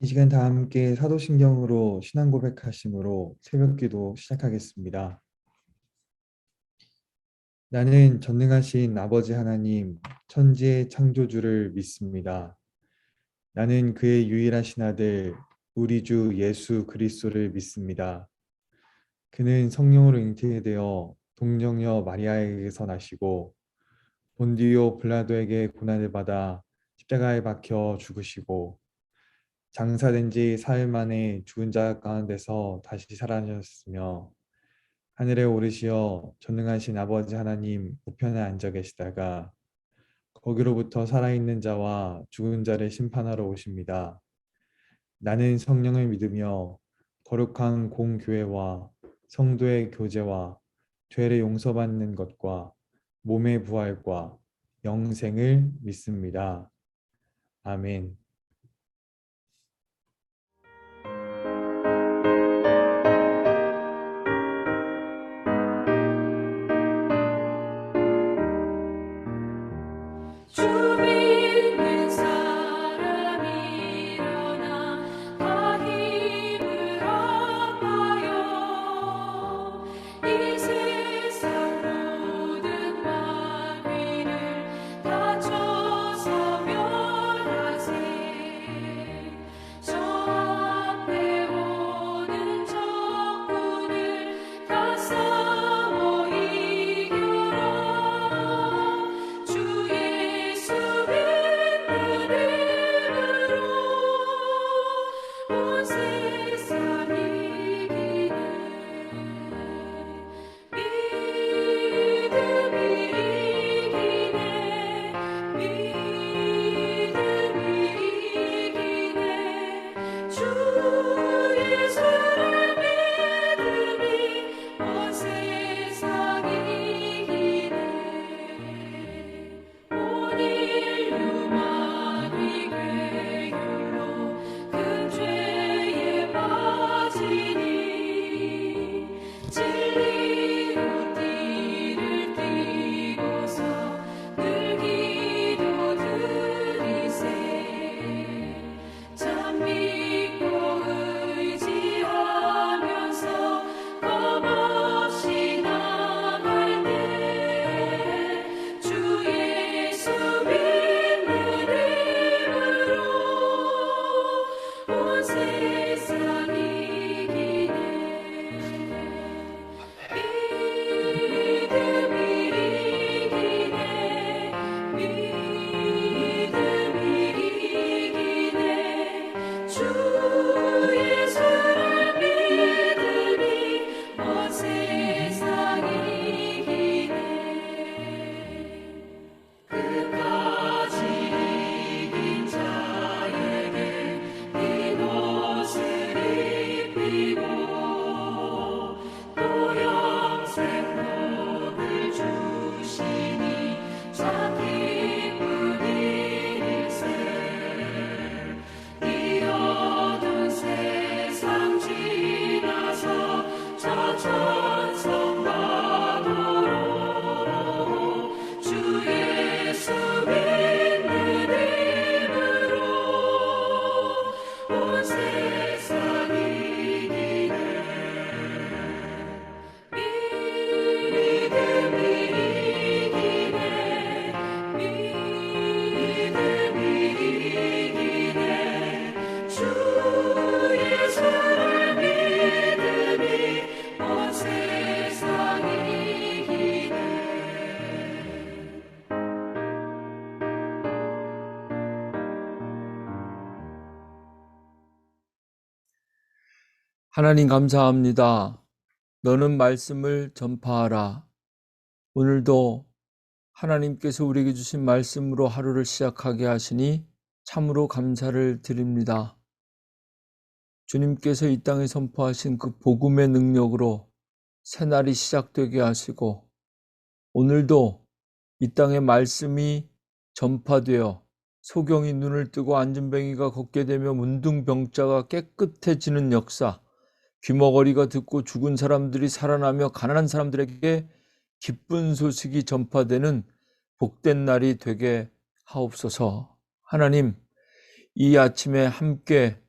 이 시간 다 함께 사도신경으로 신앙 고백하심으로 새벽기도 시작하겠습니다. 나는 전능하신 아버지 하나님, 천지의 창조주를 믿습니다. 나는 그의 유일하신 아들, 우리 주 예수 그리스도를 믿습니다. 그는 성령으로 잉태되어 동정녀 마리아에게서 나시고 본디오 블라도에게 고난을 받아 십자가에 박혀 죽으시고 장사된 지 사흘 만에 죽은 자 가운데서 다시 살아나셨으며 하늘에 오르시어 전능하신 아버지 하나님 우편에 앉아 계시다가 거기로부터 살아있는 자와 죽은 자를 심판하러 오십니다. 나는 성령을 믿으며 거룩한 공교회와 성도의 교제와 죄를 용서받는 것과 몸의 부활과 영생을 믿습니다. 아멘. 주 믿는 사람 일어나 다 힘을 합하여 이 세상 모든 마귀를 다쳐서 멸하세. 저 앞에 오는 적군을 다 싸워 이겨라. 주 예수 믿는 이름으로 온 세상 이기네. 믿음이 이기네. 믿음이 이기네. 주 예수를 믿으니 온 세상 이기네. 온 인류 마귀 괴율로 큰 죄에 빠지니 진리로 띠를 띠고서 늘 기도 드리세. 참 믿고 의지하면서 겁없이 나갈 때 주 예수 믿는 이름으로 온 세상 이기네. 믿음이 이기네. 믿음이 이기네. 주 예수를 믿으니 온 세상 이기네. 끝까지 이긴 자에게 흰 옷을 입히고 또 영생 복을 주시니 참 기쁜 일일세. 이 어두운 세상 지나서 저 천성받도록 주 예수 믿는 이름으로 온 세상 이기네. 믿음이 이기네. 믿음이 이기네. 주 예수를 믿으니 온 세상 이기네. 하나님 감사합니다. 너는 말씀을 전파하라. 오늘도 하나님께서 우리에게 주신 말씀으로 하루를 시작하게 하시니 참으로 감사를 드립니다. 주님께서 이 땅에 선포하신 그 복음의 능력으로 새날이 시작되게 하시고 오늘도 이 땅에 말씀이 전파되어 소경이 눈을 뜨고 안진뱅이가 걷게 되며 문둥병자가 깨끗해지는 역사, 귀머거리가 듣고 죽은 사람들이 살아나며 가난한 사람들에게 기쁜 소식이 전파되는 복된 날이 되게 하옵소서. 하나님, 이 아침에 함께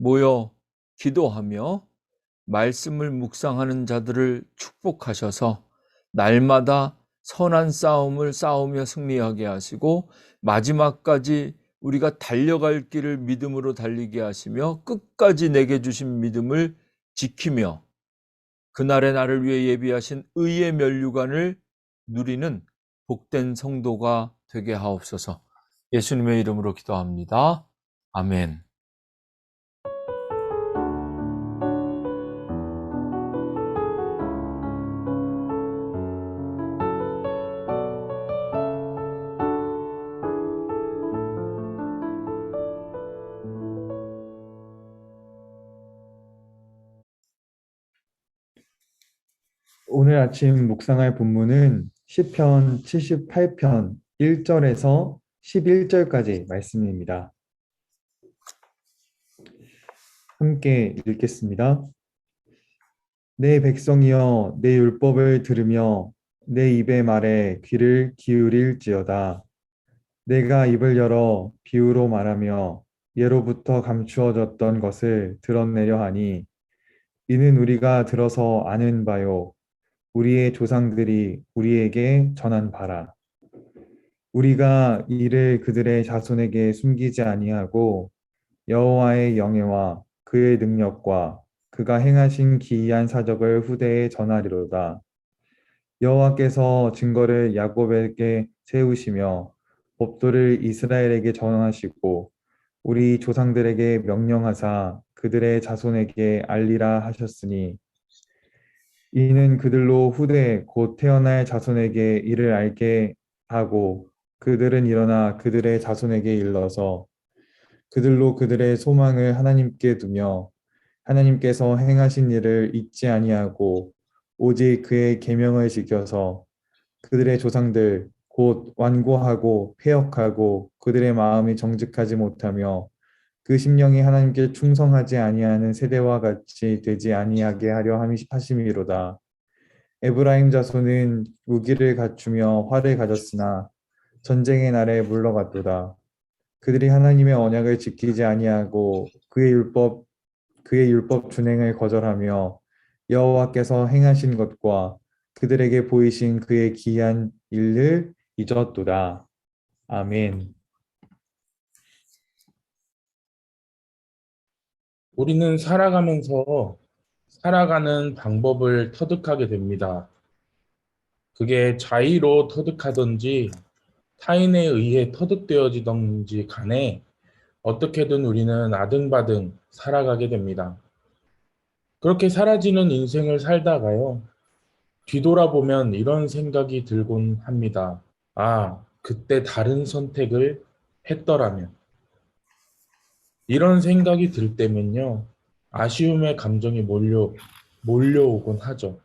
모여 기도하며 말씀을 묵상하는 자들을 축복하셔서 날마다 선한 싸움을 싸우며 승리하게 하시고 마지막까지 우리가 달려갈 길을 믿음으로 달리게 하시며 끝까지 내게 주신 믿음을 지키며 그날의 나를 위해 예비하신 의의 면류관을 누리는 복된 성도가 되게 하옵소서. 예수님의 이름으로 기도합니다. 아멘. 오늘 아침 묵상할 본문은 시편 78편 1절에서 11절까지 말씀입니다. 함께 읽겠습니다. 내 백성이여 내 율법을 들으며 내 입의 말에 귀를 기울일지어다. 내가 입을 열어 비유로 말하며 예로부터 감추어졌던 것을 드러내려 하니 이는 우리가 들어서 아는 바요 우리의 조상들이 우리에게 전한 바라. 우리가 이를 그들의 자손에게 숨기지 아니하고 여호와의 영예와 그의 능력과 그가 행하신 기이한 사적을 후대에 전하리로다. 여호와께서 증거를 야곱에게 세우시며 법도를 이스라엘에게 전하시고 우리 조상들에게 명령하사 그들의 자손에게 알리라 하셨으니 이는 그들로 후대 곧 태어날 자손에게 이를 알게 하고 그들은 일어나 그들의 자손에게 일러서 그들로 그들의 소망을 하나님께 두며 하나님께서 행하신 일을 잊지 아니하고 오직 그의 계명을 지켜서 그들의 조상들 곧 완고하고 패역하고 그들의 마음이 정직하지 못하며 그 심령이 하나님께 충성하지 아니하는 세대와 같이 되지 아니하게 하려 하심이로다. 에브라임 자손은 무기를 갖추며 활을 가졌으나 전쟁의 날에 물러갔도다. 그들이 하나님의 언약을 지키지 아니하고 그의 율법 준행을 거절하며 여호와께서 행하신 것과 그들에게 보이신 그의 기이한 일을 잊었도다. 아멘. 우리는 살아가면서 살아가는 방법을 터득하게 됩니다. 그게 자의로 터득하든지 타인에 의해 터득되어지든지 간에 어떻게든 우리는 아등바등 살아가게 됩니다. 그렇게 사라지는 인생을 살다가요, 뒤돌아보면 이런 생각이 들곤 합니다. 아, 그때 다른 선택을 했더라면. 이런 생각이 들 때면요, 아쉬움의 감정이 몰려오곤 하죠.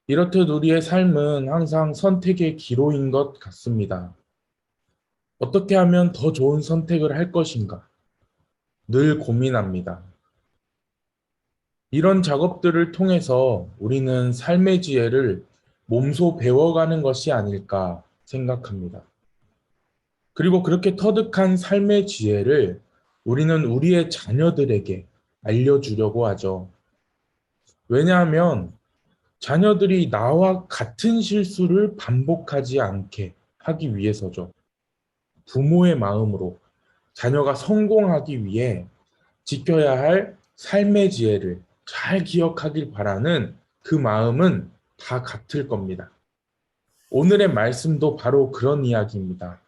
이렇듯 우리의 삶은 항상 선택의 기로인 것 같습니다. 어떻게 하면 더 좋은 선택을 할 것인가? 늘 고민합니다. 이런 작업들을 통해서 우리는 삶의 지혜를 몸소 배워가는 것이 아닐까 생각합니다. 그리고 그렇게 터득한 삶의 지혜를 우리는 우리의 자녀들에게 알려주려고 하죠. 왜냐하면 자녀들이 나와 같은 실수를 반복하지 않게 하기 위해서죠. 부모의 마음으로 자녀가 성공하기 위해 지켜야 할 삶의 지혜를 잘 기억하길 바라는 그 마음은 다 같을 겁니다. 오늘의 말씀도 바로 그런 이야기입니다.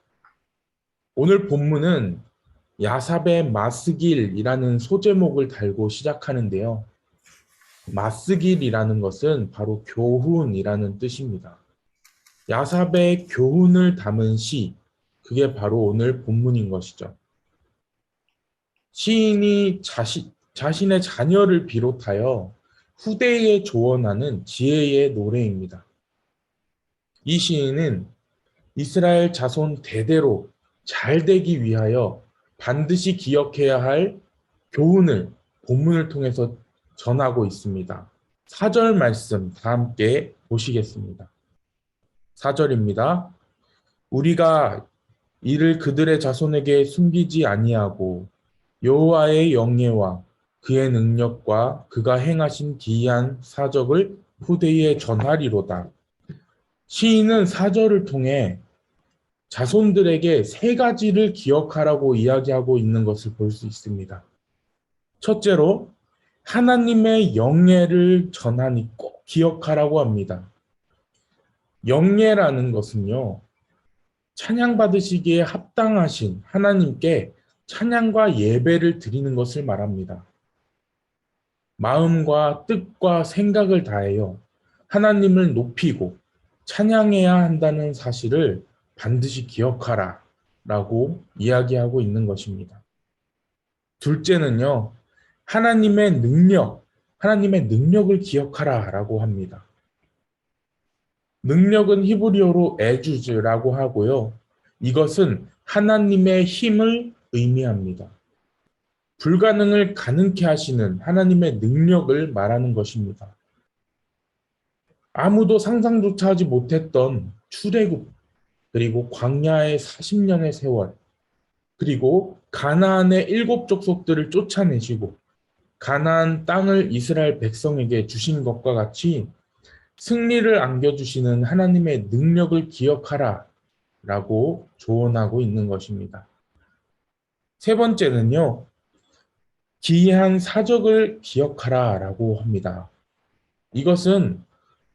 오늘 본문은 야삽의 마스길이라는 소제목을 달고 시작하는데요. 마스길이라는 것은 바로 교훈이라는 뜻입니다. 야삽의 교훈을 담은 시, 그게 바로 오늘 본문인 것이죠. 시인이 자신의 자녀를 비롯하여 후대에 조언하는 지혜의 노래입니다. 이 시인은 이스라엘 자손 대대로 잘 되기 위하여 반드시 기억해야 할 교훈을 본문을 통해서 전하고 있습니다. 4절 말씀 다 함께 보시겠습니다. 4절입니다. 우리가 이를 그들의 자손에게 숨기지 아니하고 여호와의 영예와 그의 능력과 그가 행하신 기이한 사적을 후대에 전하리로다. 시인은 사절을 통해 자손들에게 세 가지를 기억하라고 이야기하고 있는 것을 볼 수 있습니다. 첫째로 하나님의 영예를 전하니 꼭 기억하라고 합니다. 영예라는 것은요, 찬양받으시기에 합당하신 하나님께 찬양과 예배를 드리는 것을 말합니다. 마음과 뜻과 생각을 다하여 하나님을 높이고 찬양해야 한다는 사실을 반드시 기억하라 라고 이야기하고 있는 것입니다. 둘째는요, 하나님의 능력을 기억하라 라고 합니다. 능력은 히브리어로 에주즈라고 하고요. 이것은 하나님의 힘을 의미합니다. 불가능을 가능케 하시는 하나님의 능력을 말하는 것입니다. 아무도 상상조차 하지 못했던 출애굽, 그리고 광야의 40년의 세월, 그리고 가나안의 7 족속들을 쫓아내시고 가나안 땅을 이스라엘 백성에게 주신 것과 같이 승리를 안겨주시는 하나님의 능력을 기억하라 라고 조언하고 있는 것입니다. 세 번째는요, 기이한 사적을 기억하라 라고 합니다. 이것은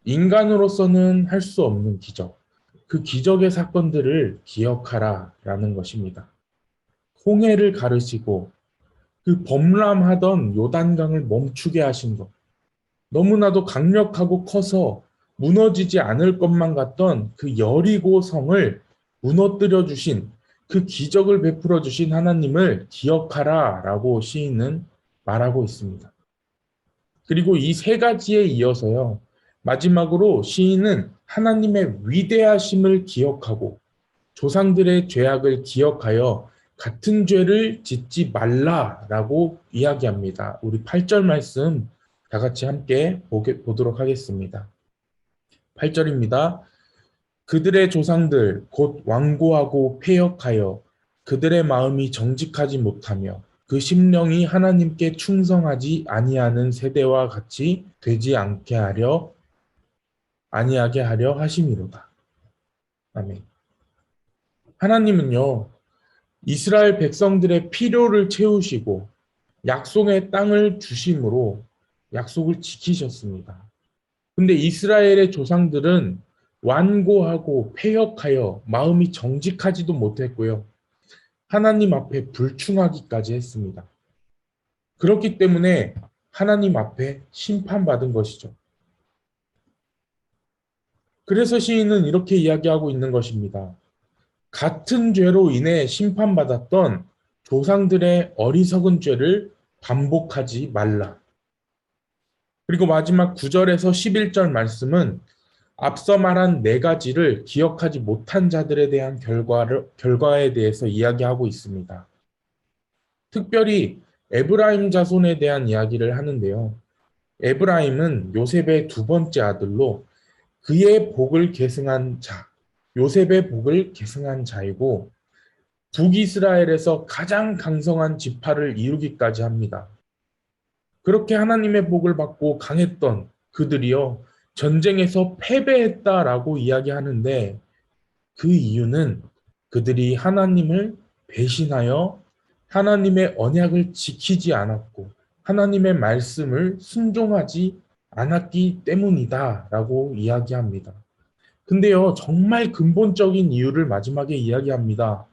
인간으로서는 할 수 없는 기적, 그 기적의 사건들을 기억하라 라는 것입니다. 홍해를 가르시고 그 범람하던 요단강을 멈추게 하신 것, 너무나도 강력하고 커서 무너지지 않을 것만 같던 그 여리고 성을 무너뜨려 주신 그 기적을 베풀어 주신 하나님을 기억하라 라고 시인은 말하고 있습니다. 그리고 이 세 가지에 이어서요, 마지막으로 시인은 하나님의 위대하심을 기억하고 조상들의 죄악을 기억하여 같은 죄를 짓지 말라라고 이야기합니다. 우리 8절 말씀 다 같이 함께 보도록 하겠습니다. 8절입니다. 그들의 조상들 곧 완고하고 패역하여 그들의 마음이 정직하지 못하며 그 심령이 하나님께 충성하지 아니하는 세대와 같이 되지 아니하게 하려 하심이로다. 아멘. 하나님은요, 이스라엘 백성들의 필요를 채우시고 약속의 땅을 주심으로 약속을 지키셨습니다. 근데 이스라엘의 조상들은 완고하고 패역하여 마음이 정직하지도 못했고요. 하나님 앞에 불충하기까지 했습니다. 그렇기 때문에 하나님 앞에 심판받은 것이죠. 그래서 시인은 이렇게 이야기하고 있는 것입니다. 같은 죄로 인해 심판받았던 조상들의 어리석은 죄를 반복하지 말라. 그리고 마지막 9절에서 11절 말씀은 앞서 말한 네 가지를 기억하지 못한 자들에 대한 결과에 대해서 이야기하고 있습니다. 특별히 에브라임 자손에 대한 이야기를 하는데요. 에브라임은 요셉의 두 번째 아들로 그의 복을 계승한 자, 요셉의 복을 계승한 자이고 북이스라엘에서 가장 강성한 지파를 이루기까지 합니다. 그렇게 하나님의 복을 받고 강했던 그들이요, 전쟁에서 패배했다라고 이야기하는데 그 이유는 그들이 하나님을 배신하여 하나님의 언약을 지키지 않았고 하나님의 말씀을 순종하지 않았기 때문이다라고 이야기합니다. 근데요, 정말 근본적인 이유를 마지막에 이야기합니다.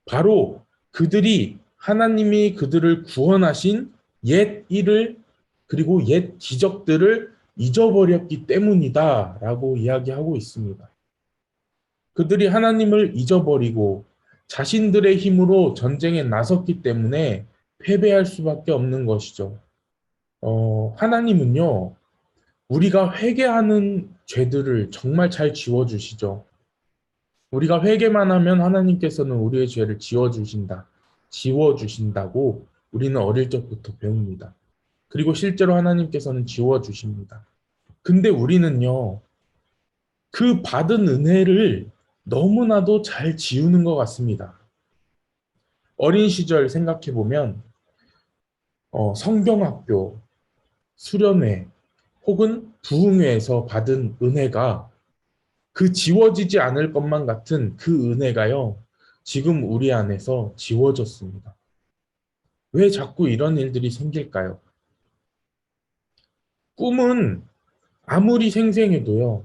바로 그들이 하나님이 그들을 구원하신 옛 일을 그리고 옛 기적들을 잊어버렸기 때문이다라고 이야기하고 있습니다. 그들이 하나님을 잊어버리고 자신들의 힘으로 전쟁에 나섰기 때문에 패배할 수밖에 없는 것이죠. 하나님은요, 우리가 회개하는 죄들을 정말 잘 지워주시죠. 우리가 회개만 하면 하나님께서는 우리의 죄를 지워주신다고 우리는 어릴 적부터 배웁니다. 그리고 실제로 하나님께서는 지워주십니다. 근데 우리는요, 그 받은 은혜를 너무나도 잘 지우는 것 같습니다. 어린 시절 생각해 보면 성경학교, 수련회 혹은 부흥회에서 받은 은혜가 그 지워지지 않을 것만 같은 그 은혜가요, 지금 우리 안에서 지워졌습니다. 왜 자꾸 이런 일들이 생길까요? 꿈은 아무리 생생해도요,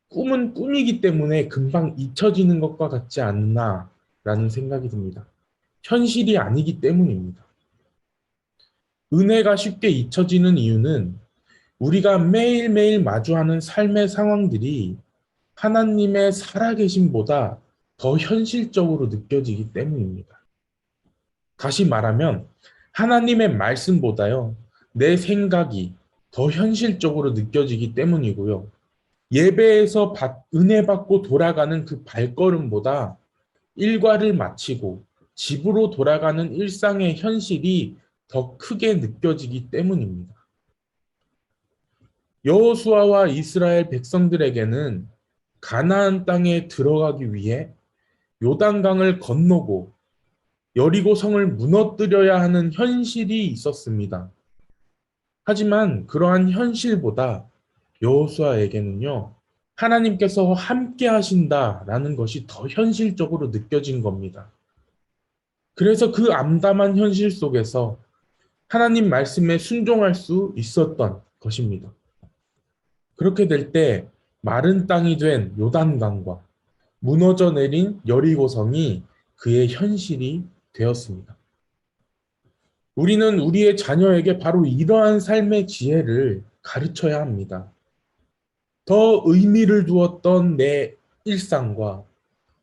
꿈은 꿈이기 때문에 금방 잊혀지는 것과 같지 않나라는 생각이 듭니다. 현실이 아니기 때문입니다. 은혜가 쉽게 잊혀지는 이유는 우리가 매일매일 마주하는 삶의 상황들이 하나님의 살아계심보다 더 현실적으로 느껴지기 때문입니다. 다시 말하면 하나님의 말씀보다요, 내 생각이 더 현실적으로 느껴지기 때문이고요. 예배에서 은혜 받고 돌아가는 그 발걸음보다 일과를 마치고 집으로 돌아가는 일상의 현실이 더 크게 느껴지기 때문입니다. 여호수아와 이스라엘 백성들에게는 가나안 땅에 들어가기 위해 요단강을 건너고 여리고 성을 무너뜨려야 하는 현실이 있었습니다. 하지만 그러한 현실보다 여호수아에게는요, 하나님께서 함께 하신다라는 것이 더 현실적으로 느껴진 겁니다. 그래서 그 암담한 현실 속에서 하나님 말씀에 순종할 수 있었던 것입니다. 그렇게 될 때 마른 땅이 된 요단강과 무너져 내린 여리고성이 그의 현실이 되었습니다. 우리는 우리의 자녀에게 바로 이러한 삶의 지혜를 가르쳐야 합니다. 더 의미를 두었던 내 일상과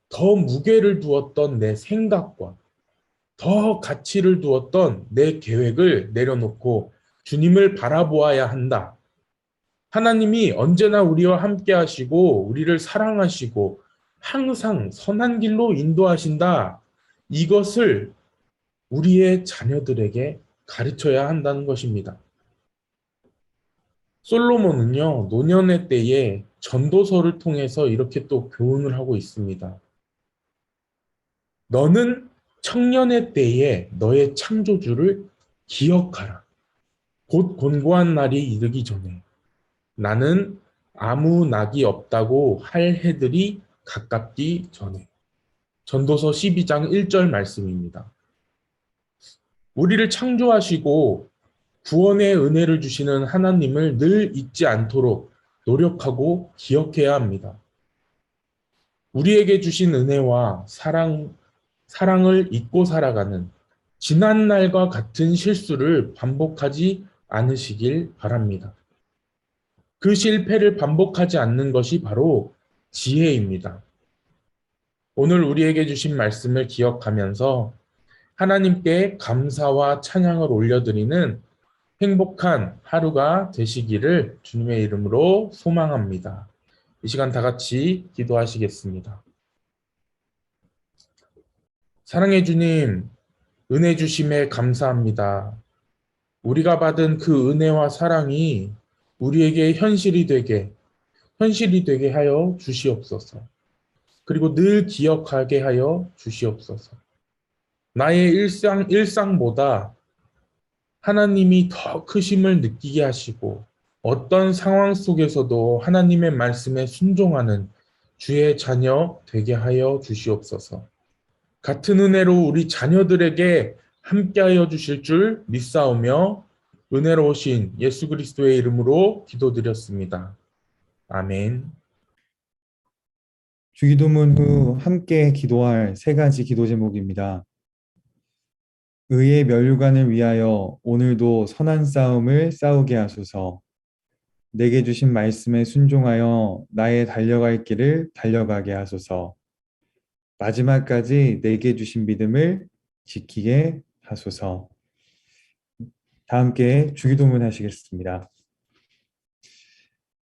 더 무게를 두었던 내 생각과 더 가치를 두었던 내 계획을 내려놓고 주님을 바라보아야 한다. 하나님이 언제나 우리와 함께 하시고 우리를 사랑하시고 항상 선한 길로 인도하신다. 이것을 우리의 자녀들에게 가르쳐야 한다는 것입니다. 솔로몬은요, 노년의 때에 전도서를 통해서 이렇게 또 교훈을 하고 있습니다. 너는 청년의 때에 너의 창조주를 기억하라. 곧 곤고한 날이 이르기 전에 나는 아무 낙이 없다고 할 해들이 가깝기 전에. 전도서 12장 1절 말씀입니다. 우리를 창조하시고 구원의 은혜를 주시는 하나님을 늘 잊지 않도록 노력하고 기억해야 합니다. 우리에게 주신 은혜와 사랑을 잊고 살아가는 지난날과 같은 실수를 반복하지 않으시길 바랍니다. 그 실패를 반복하지 않는 것이 바로 지혜입니다. 오늘 우리에게 주신 말씀을 기억하면서 하나님께 감사와 찬양을 올려드리는 행복한 하루가 되시기를 주님의 이름으로 소망합니다. 이 시간 다 같이 기도하시겠습니다. 사랑해 주님, 은혜 주심에 감사합니다. 우리가 받은 그 은혜와 사랑이 우리에게 현실이 되게 하여 주시옵소서. 그리고 늘 기억하게 하여 주시옵소서. 나의 일상보다 하나님이 더 크심을 느끼게 하시고 어떤 상황 속에서도 하나님의 말씀에 순종하는 주의 자녀 되게 하여 주시옵소서. 같은 은혜로 우리 자녀들에게 함께하여 주실 줄 믿사오며 은혜로우신 예수 그리스도의 이름으로 기도드렸습니다. 아멘. 주기도문 후 함께 기도할 세 가지 기도 제목입니다. 의의 면류관을 위하여 오늘도 선한 싸움을 싸우게 하소서. 내게 주신 말씀에 순종하여 나의 달려갈 길을 달려가게 하소서. 마지막까지 내게 주신 믿음을 지키게 하소서. 다 함께 주기도문 하시겠습니다.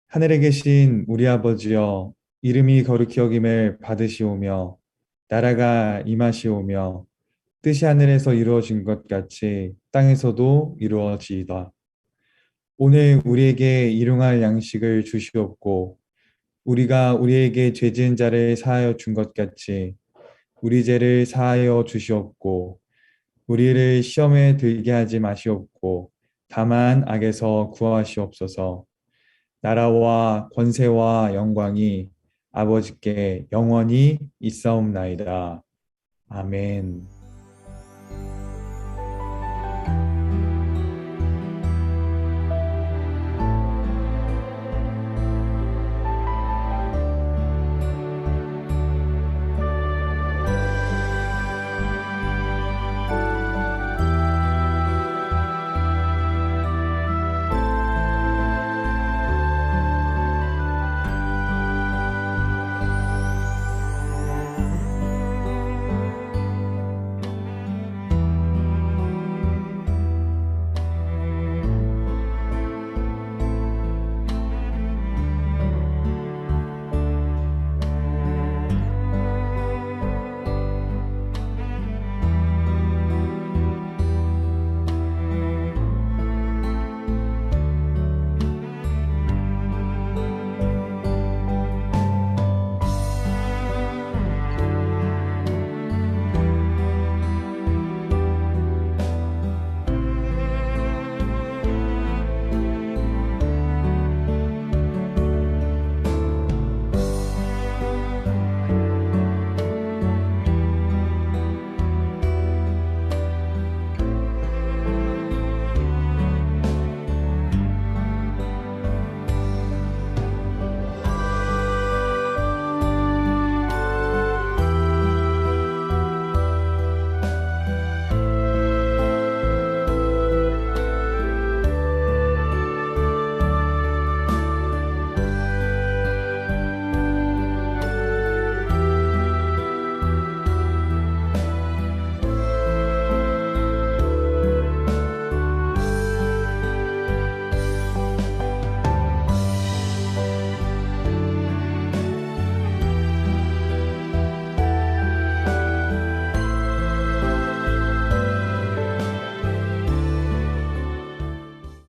하늘에 계신 우리 아버지여, 이름이 거룩히 여김을 받으시오며 나라가 임하시오며 뜻이 하늘에서 이루어진 것 같이 땅에서도 이루어지이다. 오늘 우리에게 일용할 양식을 주시옵고 우리가 우리에게 죄 지은 자를 사하여 준 것 같이 우리 죄를 사하여 주시옵고 우리를 시험에 들게 하지 마시옵고 다만 악에서 구하시옵소서. 나라와 권세와 영광이 아버지께 영원히 있사옵나이다. 아멘.